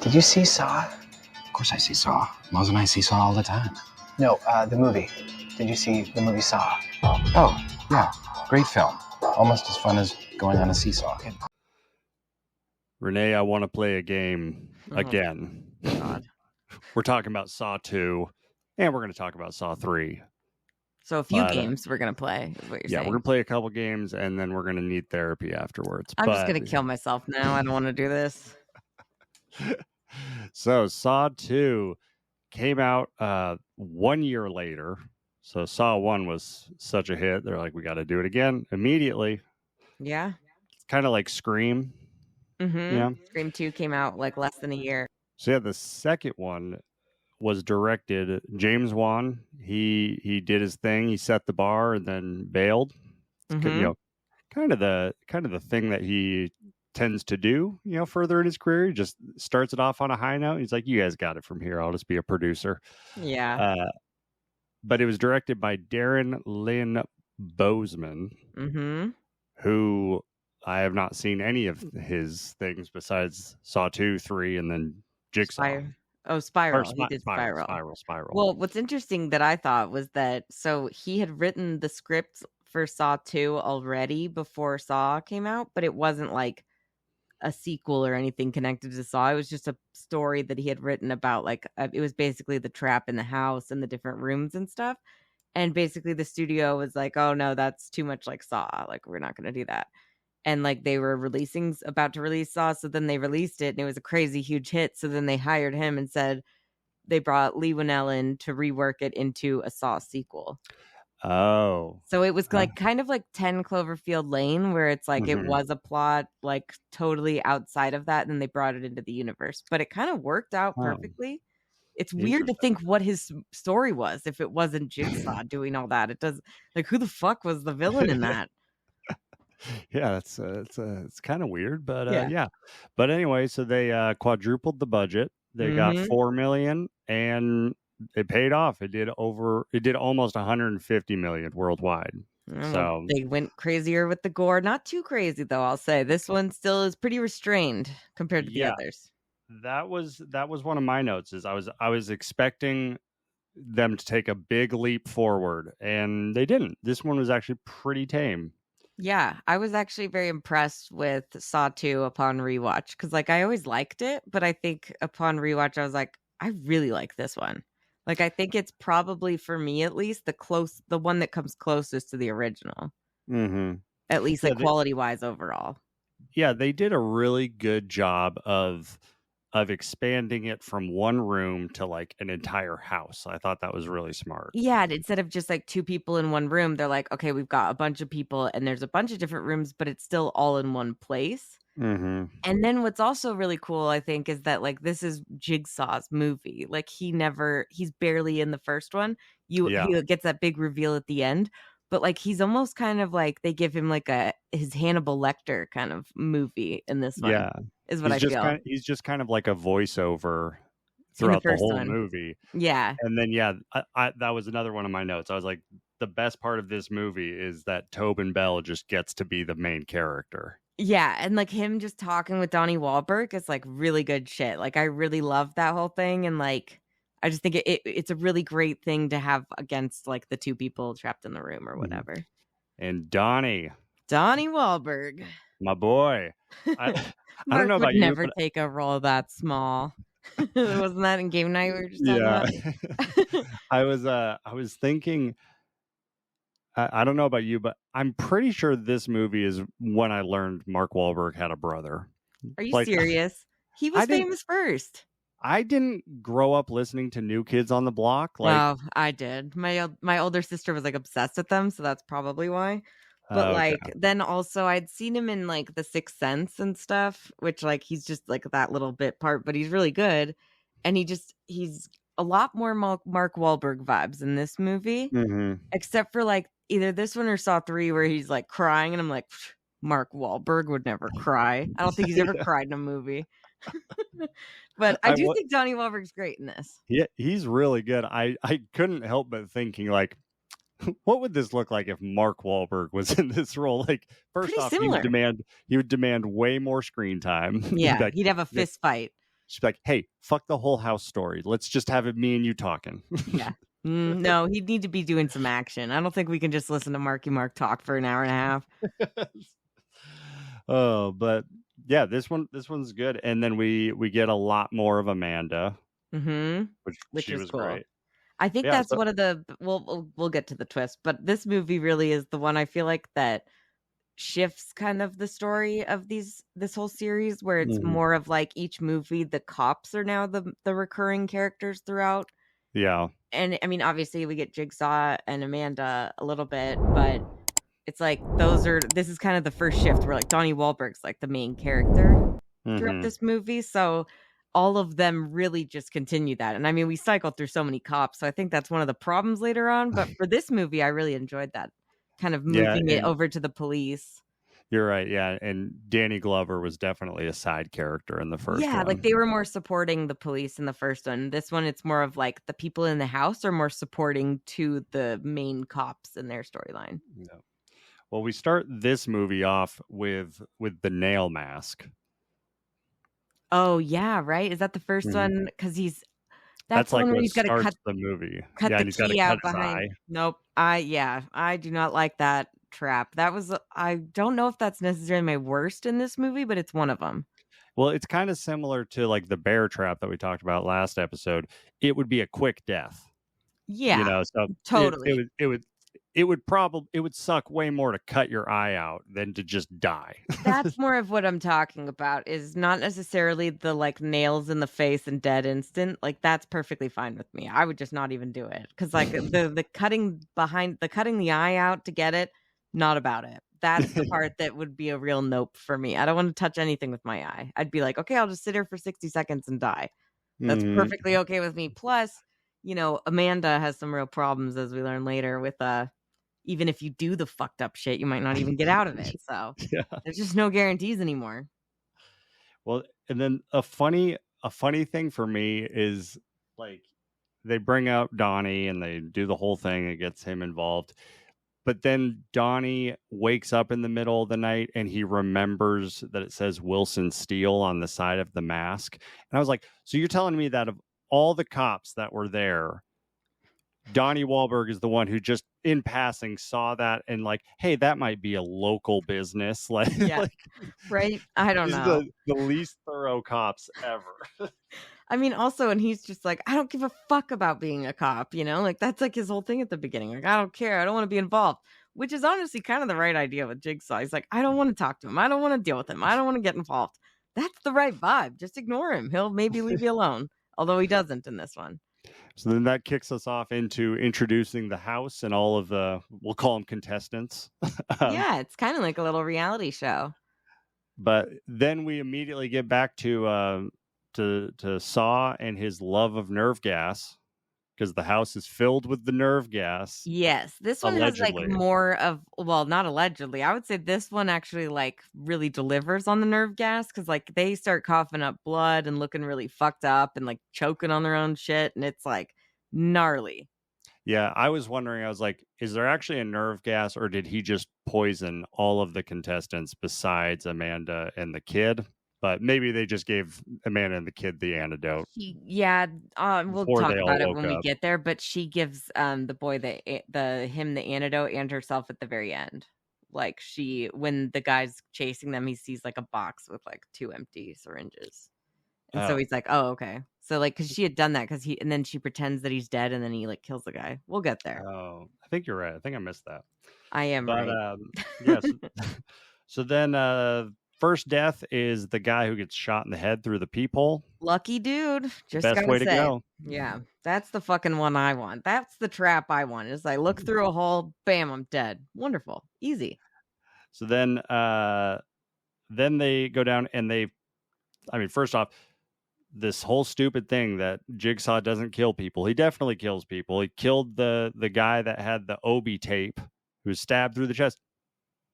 Did you see Saw? Of course I see Saw. Moz and I see Saw all the time. No, the movie. Did you see the movie Saw? Oh, yeah. Great film. Almost as fun as going on a seesaw. Renee, I want to play a game again. God. We're talking about Saw 2, and we're going to talk about Saw 3. So a few games we're going to play, is what you're saying. Yeah, we're going to play a couple games, and then we're going to need therapy afterwards. I'm just going to kill myself now. I don't want to do this. So Saw 2 came out 1 year later. So Saw 1 was such a hit. They're like, we got to do it again immediately. Yeah. It's kind of like Scream. Mm-hmm. Yeah. Scream 2 came out like less than a year. So yeah, the second one was directed James Wan. He did his thing. He set the bar and then bailed. Mm-hmm. You know, kind of the thing that he tends to do, you know, further in his career. He just starts it off on a high note. He's like, you guys got it from here. I'll just be a producer. Yeah. But it was directed by Darren Lynn Bousman, Mm-hmm. who I have not seen any of his things besides Saw 2, 3, and then Jigsaw. Spiral. He did Spiral. Well, what's interesting that I thought was that, so he had written the script for Saw 2 already before Saw came out, but it wasn't like a sequel or anything connected to Saw. It was just a story that he had written about, like, it was basically the trap in the house and the different rooms and stuff. And basically the studio was like, oh no, that's too much like Saw. Like, we're not going to do that. And like they were about to release Saw. So then they released it and it was a crazy huge hit. So then they hired him and said they brought Lee Winnell in to rework it into a Saw sequel. Oh. So it was like kind of like 10 Cloverfield Lane, where it's like it was a plot like totally outside of that. And then they brought it into the universe. But it kind of worked out perfectly. It's weird to think what his story was if it wasn't Jigsaw doing all that. It does, like, who the fuck was the villain in that? Yeah, it's kind of weird, but yeah. But anyway, so they quadrupled the budget. They got $4 million, and it paid off. It did almost 150 million worldwide. So they went crazier with the gore. Not too crazy though, I'll say. This one still is pretty restrained compared to the others. That was one of my notes. Is I was expecting them to take a big leap forward, and they didn't. This one was actually pretty tame. Yeah, I was actually very impressed with Saw 2 upon rewatch, because like I always liked it, but I think upon rewatch I was like, I really like this one. Like, I think it's probably, for me at least, the one that comes closest to the original. Mm-hmm. At least like quality wise overall. Yeah, they did a really good job of expanding it from one room to like an entire house. I thought that was really smart. Yeah, and instead of just like two people in one room, they're like, okay, we've got a bunch of people and there's a bunch of different rooms, but it's still all in one place. Mm-hmm. And then what's also really cool, I think, is that like this is Jigsaw's movie. Like he's barely in the first one. He gets that big reveal at the end. But like he's almost kind of like they give him like his Hannibal Lecter kind of movie in this one. Yeah, is what I feel. He's just kind of like a voiceover throughout the whole movie. Yeah, and then I that was another one of my notes. I was like, the best part of this movie is that Tobin Bell just gets to be the main character. Yeah, and like him just talking with Donnie Wahlberg is like really good shit. Like I really love that whole thing, and like I just think it's a really great thing to have against like the two people trapped in the room or whatever. And Donnie Wahlberg, my boy. I don't know about you. Never take a role that small. Wasn't that in Game Night we were just talking about? I was thinking. I don't know about you, but I'm pretty sure this movie is when I learned Mark Wahlberg had a brother. Are you serious? He was famous first. I didn't grow up listening to New Kids on the Block. Like, oh, I did. My older sister was like obsessed with them, so that's probably why. But like then also I'd seen him in like The Sixth Sense and stuff, which like he's just like that little bit part, but he's really good. And he's a lot more Mark Wahlberg vibes in this movie, except for like either this one or Saw 3 where he's like crying and I'm like, Mark Wahlberg would never cry. I don't think he's ever cried in a movie. But I do think Donnie Wahlberg's great in this. Yeah, he's really good. I couldn't help but thinking like, what would this look like if Mark Wahlberg was in this role? Like, first off, he would demand way more screen time. Yeah, he'd have a fist fight. She's like, hey, fuck the whole house story. Let's just have it me and you talking. Yeah. No, he'd need to be doing some action. I don't think we can just listen to Marky Mark talk for an hour and a half. Oh, but yeah, this one's good. And then we get a lot more of Amanda, which she was cool. Great. I think that's one of the we'll get to the twist, but this movie really is the one I feel like that shifts kind of the story of this whole series, where it's more of like each movie the cops are now the recurring characters throughout. Yeah. And I mean, obviously we get Jigsaw and Amanda a little bit, but it's like this is kind of the first shift where like Donnie Wahlberg's like the main character throughout this movie. So all of them really just continue that. And I mean, we cycle through so many cops, so I think that's one of the problems later on. But for this movie, I really enjoyed that kind of moving it over to the police. You're right. Yeah. And Danny Glover was definitely a side character in the first one. Yeah, like they were more supporting the police in the first one. This one, it's more of like the people in the house are more supporting to the main cops in their storyline. Yeah. Well, we start this movie off with the nail mask. Oh yeah, right. Is that the first one? Because that's like what starts the movie. Cut the key out behind. Nope. I do not like that trap. I don't know if that's necessarily my worst in this movie, but it's one of them. Well, it's kind of similar to like the bear trap that we talked about last episode. It would be a quick death. Yeah, so totally. It would suck way more to cut your eye out than to just die. That's more of what I'm talking about, is not necessarily the like nails in the face and dead instant. Like that's perfectly fine with me. I would just not even do it. Cause like the cutting the eye out to get it, not about it. That's the part that would be a real nope for me. I don't want to touch anything with my eye. I'd be like, okay, I'll just sit here for 60 seconds and die. That's perfectly okay with me. Plus, Amanda has some real problems, as we learn later, with even if you do the fucked up shit, you might not even get out of it. So there's just no guarantees anymore. Well, and then a funny thing for me is like they bring out Donnie and they do the whole thing. It gets him involved. But then Donnie wakes up in the middle of the night and he remembers that it says Wilson Steele on the side of the mask. And I was like, so you're telling me that of all the cops that were there, Donnie Wahlberg is the one who just in passing saw that and like, hey, that might be a local business. Like, right? I don't know. The least thorough cops ever. I mean, also, and he's just like, I don't give a fuck about being a cop, like that's like his whole thing at the beginning. Like, I don't care. I don't want to be involved, which is honestly kind of the right idea with Jigsaw. He's like, I don't want to talk to him. I don't want to deal with him. I don't want to get involved. That's the right vibe. Just ignore him. He'll maybe leave you alone. Although he doesn't in this one. So then that kicks us off into introducing the house and all of the, we'll call them contestants. Yeah, it's kind of like a little reality show. But then we immediately get back to Saw and his love of nerve gas, because the house is filled with the nerve gas. Yes, this one allegedly has like more of, well, not allegedly. I would say this one actually like really delivers on the nerve gas, because like they start coughing up blood and looking really fucked up and like choking on their own shit, and it's like gnarly. Yeah, I was wondering, I was like, is there actually a nerve gas, or did he just poison all of the contestants besides Amanda and the kid? But maybe they just gave Amanda and the kid the antidote. We'll talk about it when we get there. But she gives the boy him the antidote and herself at the very end. Like when the guy's chasing them, he sees like a box with like 2 empty syringes, and so he's like, "Oh, okay." So like, because she had done that, and then she pretends that he's dead, and then he like kills the guy. We'll get there. Oh, I think you're right. I think I missed that. I am right. Yes. So then. First death is the guy who gets shot in the head through the peephole. Lucky dude. Just best way to go. Yeah, that's the fucking one I want. That's the trap I want. Is I look through a hole, bam, I'm dead. Wonderful, easy. So then they go down and first off, this whole stupid thing that Jigsaw doesn't kill people. He definitely kills people. He killed the guy that had the Obi tape, who was stabbed through the chest.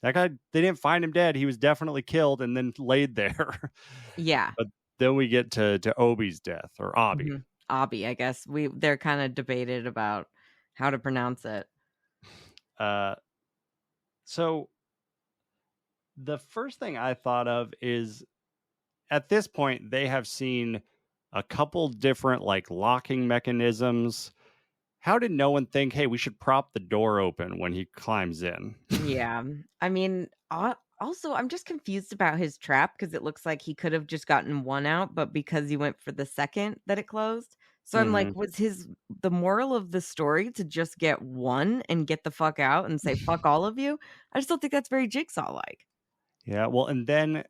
That guy, they didn't find him dead. He was definitely killed and then laid there. Yeah. But then we get to Obi's death, or Obi. Mm-hmm. Obi, I guess. They're kind of debated about how to pronounce it. So the first thing I thought of is, at this point, they have seen a couple different like locking mechanisms. How did no one think, hey, we should prop the door open when he climbs in? Yeah. I mean, also, I'm just confused about his trap because it looks like he could have just gotten one out, but because he went for the second that it closed. So I'm like, Mm-hmm. was the moral of the story to just get one and get the fuck out and say, fuck all of you? I just don't think that's very Jigsaw like. Yeah. Well, and then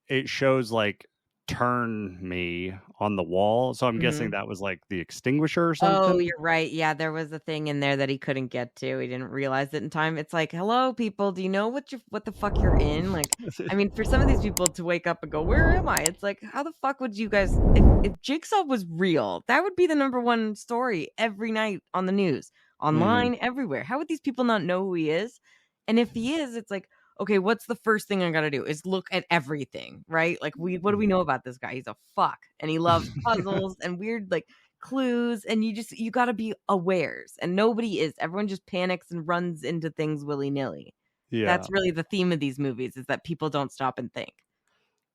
it shows like turn me on the wall. So I'm guessing that was like the extinguisher or Oh, something. you're right. Yeah, there was a thing in there that he couldn't get to. He didn't realize it in time. It's like, hello, people. Do you know what the fuck you're in? Like, I mean, for some of these people to wake up and go, "Where am I?" It's like, how the fuck would you guys? If Jigsaw was real, that would be the number one story every night on the news, Mm-hmm. online, everywhere. How would these people not know who he is? And if he is, it's like, okay, what's the first thing I gotta do? Is look at everything, right? Like, what do we know about this guy? He's a fuck, and he loves puzzles and weird like clues, and you got to be awares, and nobody is. Everyone just panics and runs into things willy-nilly. Yeah. That's really the theme of these movies, is that people don't stop and think.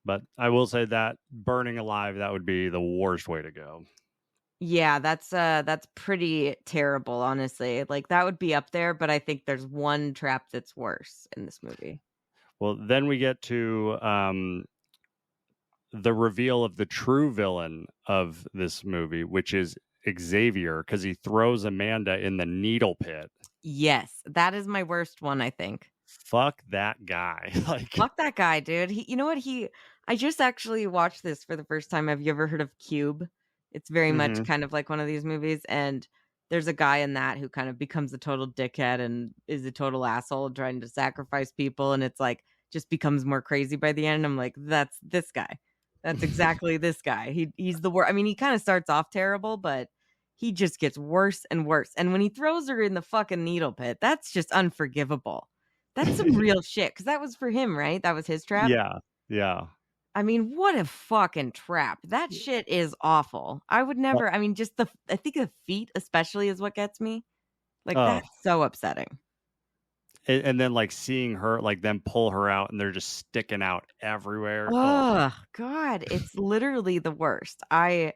But I will say that burning alive, that would be the worst way to go. Yeah, that's pretty terrible, honestly. Like, that would be up there, but I think there's one trap that's worse in this movie. Well, then we get to the reveal of the true villain of this movie, which is Xavier, because he throws Amanda in the needle pit. Yes, that is my worst one, I think. Fuck that guy. Like, fuck that guy, dude. You know what? I just actually watched this for the first time. Have you ever heard of Cube? It's very much kind of like one of these movies, and there's a guy in that who kind of becomes a total dickhead and is a total asshole trying to sacrifice people, and it's like just becomes more crazy by the end. I'm like, that's this guy. That's exactly this guy. He's the worst. I mean, he kind of starts off terrible, but he just gets worse and worse. And when he throws her in the fucking needle pit, that's just unforgivable. That's some real shit, because that was for him, right? That was his trap? yeah, yeah. I mean, what a fucking trap. That shit is awful. I would Well, never, I mean, just I think the feet especially is what gets me. Like, oh, that's so upsetting. and then like seeing her, like them pull her out, and they're just sticking out everywhere. Oh, God. It's literally the worst. I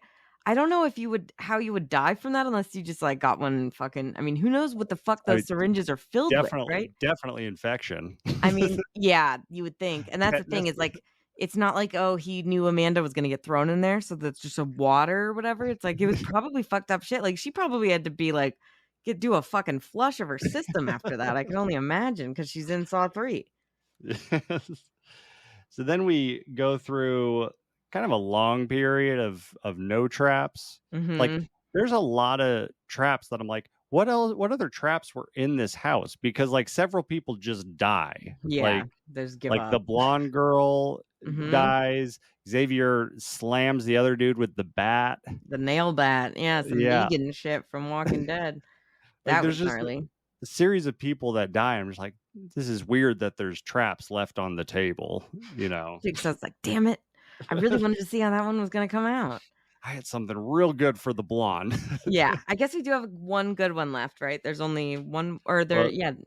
don't know how you would die from that unless you just like got one fucking, I mean, who knows what the fuck I those mean, syringes are filled with, right? definitely infection. I mean, yeah, you would think. And that's the thing is like, it's not like, oh, he knew Amanda was going to get thrown in there, so that's just a water or whatever. It's like, it was probably fucked up shit. Like, she probably had to be like, do a fucking flush of her system after that. I can only imagine, because she's in Saw 3. So then we go through kind of a long period of no traps. Like, there's a lot of traps that I'm like, what else? What other traps were in this house? Because like several people just die. Yeah, like there's give like up. the blonde girl dies. Xavier slams the other dude with the bat, the nail bat. Yeah, some Negan shit from Walking Dead. That was gnarly. A series of people that die. I'm just like, this is weird that there's traps left on the table, you know. Jigsaw's like, damn it, I really wanted to see how that one was going to come out. I had something real good for the blonde. Yeah, I guess we do have one good one left, right? There's only one, or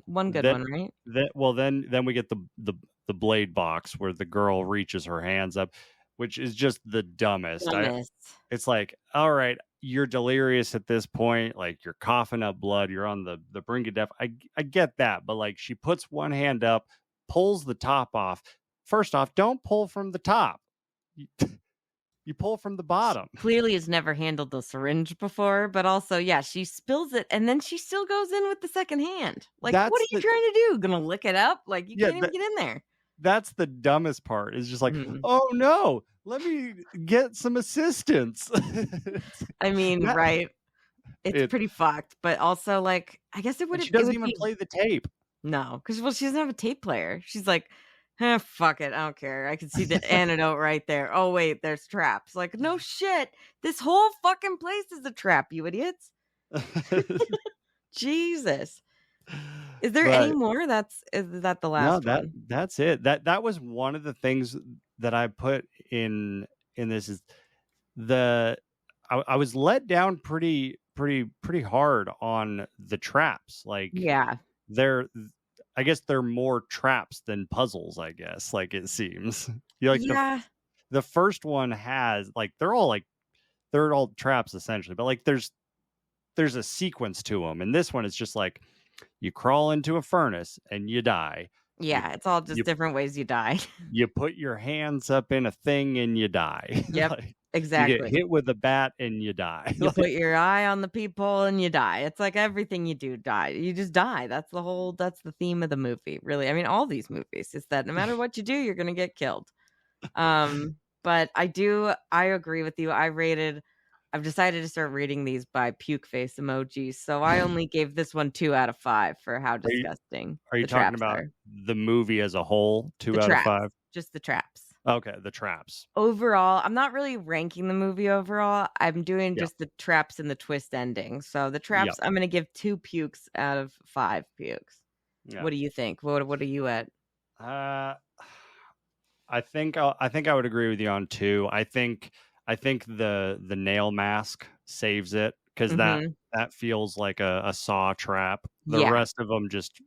one good one, right? Then we get the blade box where the girl reaches her hands up, which is just the dumbest. It's like, all right, you're delirious at this point, like you're coughing up blood, you're on the brink of death. I get that, but like she puts one hand up, pulls the top off. First off, don't pull from the top. You pull from the bottom. She clearly has never handled the syringe before, but also, yeah, she spills it and then she still goes in with the second hand. Like, what are you trying to do? Gonna lick it up? Like, you can't even get in there. That's the dumbest part. Is just like, oh no, let me get some assistance. I mean, right? It's pretty fucked, but also like, I guess it would. She doesn't even play the tape. No, because she doesn't have a tape player. She's like, fuck it, I don't care. I can see the antidote right there. Oh wait, there's traps. Like, no shit, this whole fucking place is a trap, you idiots. Jesus. Is there any more? Is that the last one? That's it. That was one of the things that I put in this is I was let down pretty hard on the traps. Like, yeah, I guess they're more traps than puzzles, I guess, like it seems. You like the first one has like they're all traps essentially, but like there's a sequence to them, and this one is just like you crawl into a furnace and you die. Yeah, it's all just different ways you die. You put your hands up in a thing and you die. Yep, like, exactly. You get hit with a bat and you die. You put your eye on the people and you die. It's like everything you do, die. You just die. That's the theme of the movie, really. I mean, all these movies is that no matter what you do, you're gonna get killed. But I agree with you. I've decided to start reading these by puke face emojis. So I only gave this one 2 out of 5 for how disgusting. Are you talking about the movie as a whole? 2 out of 5? Just the traps. Okay, the traps. Overall, I'm not really ranking the movie overall. I'm doing just the traps and the twist ending. So the traps, I'm going to give 2 pukes out of 5 pukes. Yeah. What do you think? What are you at? I think I would agree with you on 2. I think the nail mask saves it because that feels like a Saw trap. The rest of them just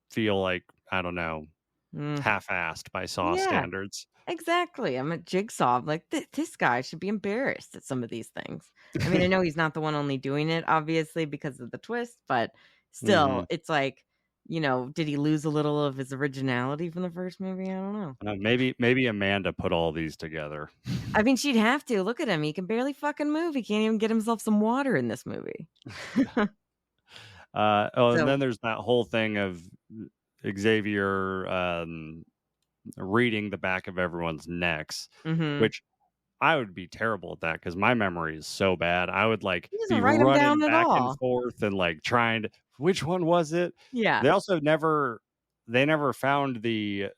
feel like, I don't know, half-assed by Saw standards. Exactly. I'm a Jigsaw. I'm like, this guy should be embarrassed at some of these things. I mean, I know he's not the one only doing it, obviously, because of the twist, but still, it's like, did he lose a little of his originality from the first movie? I don't know. Maybe Amanda put all these together. I mean, she'd have to. Look at him. He can barely fucking move. He can't even get himself some water in this movie. And then there's that whole thing of Xavier reading the back of everyone's necks, which I would be terrible at that because my memory is so bad. I would like be running back and forth and like trying to. Which one was it? Yeah. They also never found the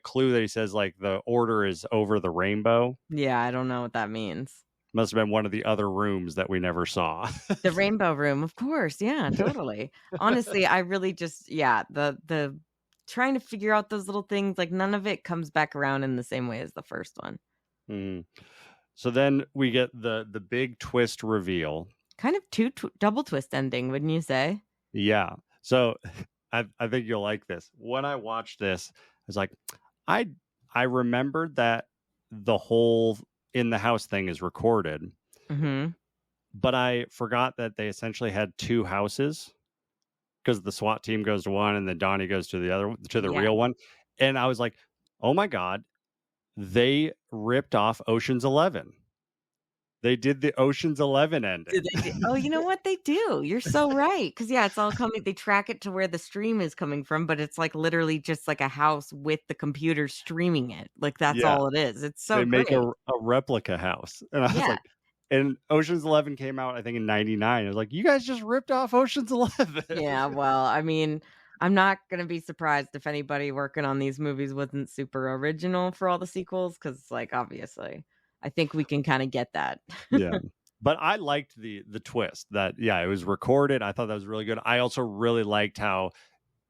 clue that he says like the order is over the rainbow. Yeah, I don't know what that means. Must have been one of the other rooms that we never saw. The rainbow room, of course. Yeah, totally. Honestly, I really just the trying to figure out those little things, like none of it comes back around in the same way as the first one. So then we get the big twist reveal. Kind of double twist ending, wouldn't you say? Yeah. So I think you'll like this. When I watched this, I was like, I remembered that the whole in the house thing is recorded, but I forgot that they essentially had 2 houses because the SWAT team goes to one and then Donnie goes to the other, to the real one. And I was like, oh my God, they ripped off Ocean's 11. They did the Ocean's 11 ending. Oh, you know what? They do. You're so right. Because, it's all coming. They track it to where the stream is coming from, but it's like literally just like a house with the computer streaming it. Like, that's all it is. It's so They make great. a replica house. And I was like, and Ocean's 11 came out, I think, in 99. I was like, you guys just ripped off Ocean's 11. Yeah, well, I mean, I'm not going to be surprised if anybody working on these movies wasn't super original for all the sequels. Because, like, obviously. I think we can kind of get that. Yeah. But I liked the twist that, it was recorded. I thought that was really good. I also really liked how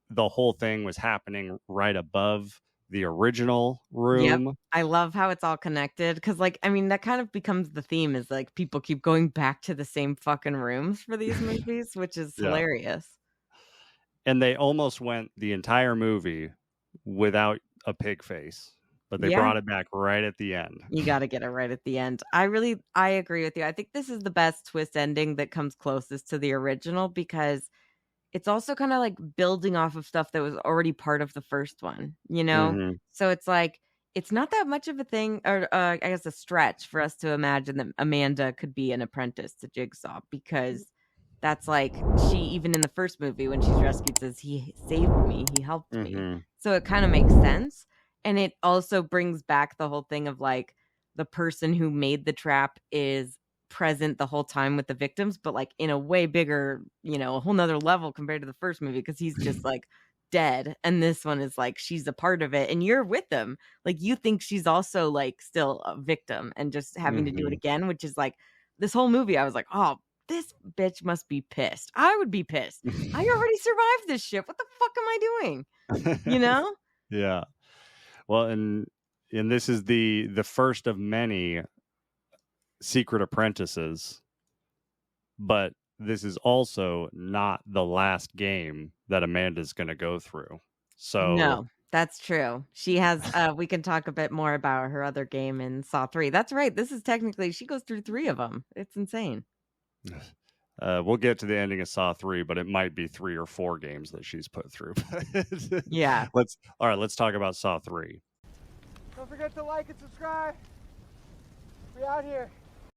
the whole thing was happening right above the original room. Yep. I love how it's all connected because, like, I mean, that kind of becomes the theme is like people keep going back to the same fucking rooms for these movies, which is hilarious. And they almost went the entire movie without a pig face. But they brought it back right at the end. You got to get it right at the end. I agree with you. I think this is the best twist ending that comes closest to the original because it's also kind of like building off of stuff that was already part of the first one, So it's like, it's not that much of a thing or I guess a stretch for us to imagine that Amanda could be an apprentice to Jigsaw because that's like she, even in the first movie when she's rescued, says, he saved me, he helped me. So it kind of makes sense. And it also brings back the whole thing of like the person who made the trap is present the whole time with the victims, but like in a way bigger, a whole nother level compared to the first movie because he's just like dead. And this one is like she's a part of it and you're with them. Like you think she's also like still a victim and just having to do it again, which is like this whole movie. I was like, oh, this bitch must be pissed. I would be pissed. I already survived this shit. What the fuck am I doing? Yeah. Well, and this is the first of many secret apprentices, but this is also not the last game that Amanda's going to go through. So no, That's true. She has we can talk a bit more about her other game in Saw 3. That's right. This is technically she goes through 3 of them. It's insane. We'll get to the ending of Saw 3, but it might be 3 or 4 games that she's put through. Yeah. Let's talk about Saw 3. Don't forget to like and subscribe. We out here.